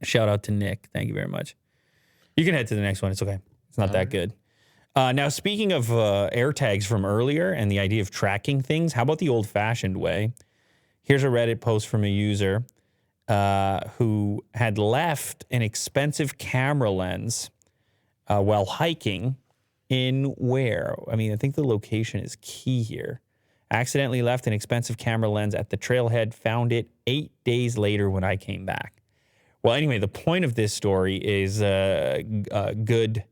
Shout out to Nick. Thank you very much. You can head to the next one. It's okay. It's not that good. Now, speaking of AirTags from earlier and the idea of tracking things, how about the old-fashioned way? Here's a Reddit post from a user who had left an expensive camera lens while hiking in where? I mean, I think the location is key here. Accidentally left an expensive camera lens at the trailhead, found it 8 days later when I came back. Well, anyway, the point of this story is good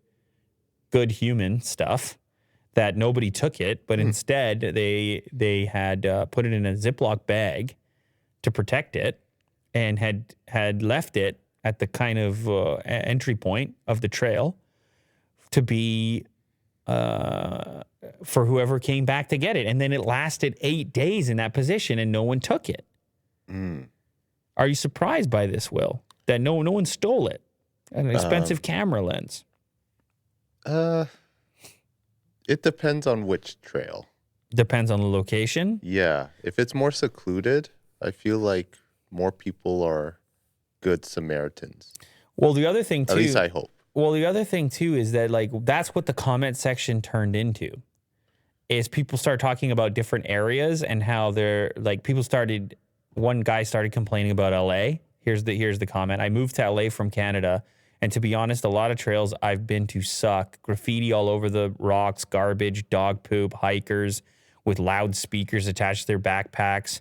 human stuff, that nobody took it, but instead they had put it in a Ziploc bag to protect it and had left it at the kind of entry point of the trail to be for whoever came back to get it. And then it lasted 8 days in that position and no one took it. Are you surprised by this, Will? That no one stole it? An expensive camera lens. It depends on which trail. Depends on the location? Yeah. If it's more secluded, I feel like more people are good Samaritans. Well, the other thing, too... At least I hope. Well, the other thing, too, is that, like, that's what the comment section turned into. Is people start talking about different areas and how they're, like, one guy started complaining about LA. Here's the comment. I moved to LA from Canada, and to be honest, a lot of trails I've been to suck. Graffiti all over the rocks, garbage, dog poop, hikers with loudspeakers attached to their backpacks.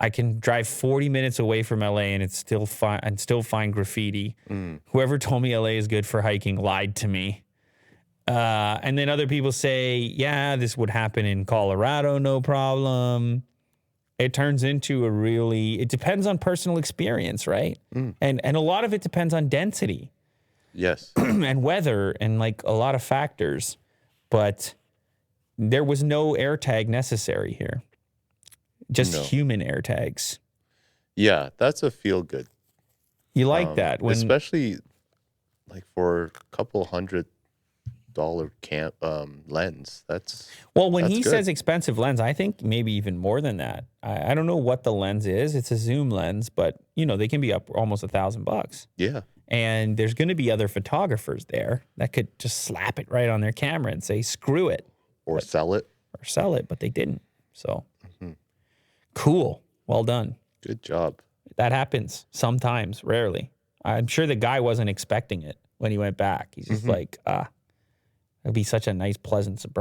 I can drive 40 minutes away from LA and still find graffiti. Whoever told me LA is good for hiking lied to me. And then other people say, yeah, this would happen in Colorado, no problem. It turns into it depends on personal experience, right? And a lot of it depends on density. Yes. And weather and like a lot of factors. But there was no AirTag necessary here. Just human AirTags. Yeah, that's a feel good. You like that, especially like for a couple $100 lens. That's when that's he good. says expensive lens, I think maybe even more than that. I don't know what the lens is. It's a zoom lens, but they can be up almost $1,000. Yeah, and there's going to be other photographers there that could just slap it right on their camera and say screw it, or sell it, but they didn't. So. Cool. Well done. Good job. That happens sometimes, rarely. I'm sure the guy wasn't expecting it when he went back. He's just like, it'd be such a nice, pleasant surprise.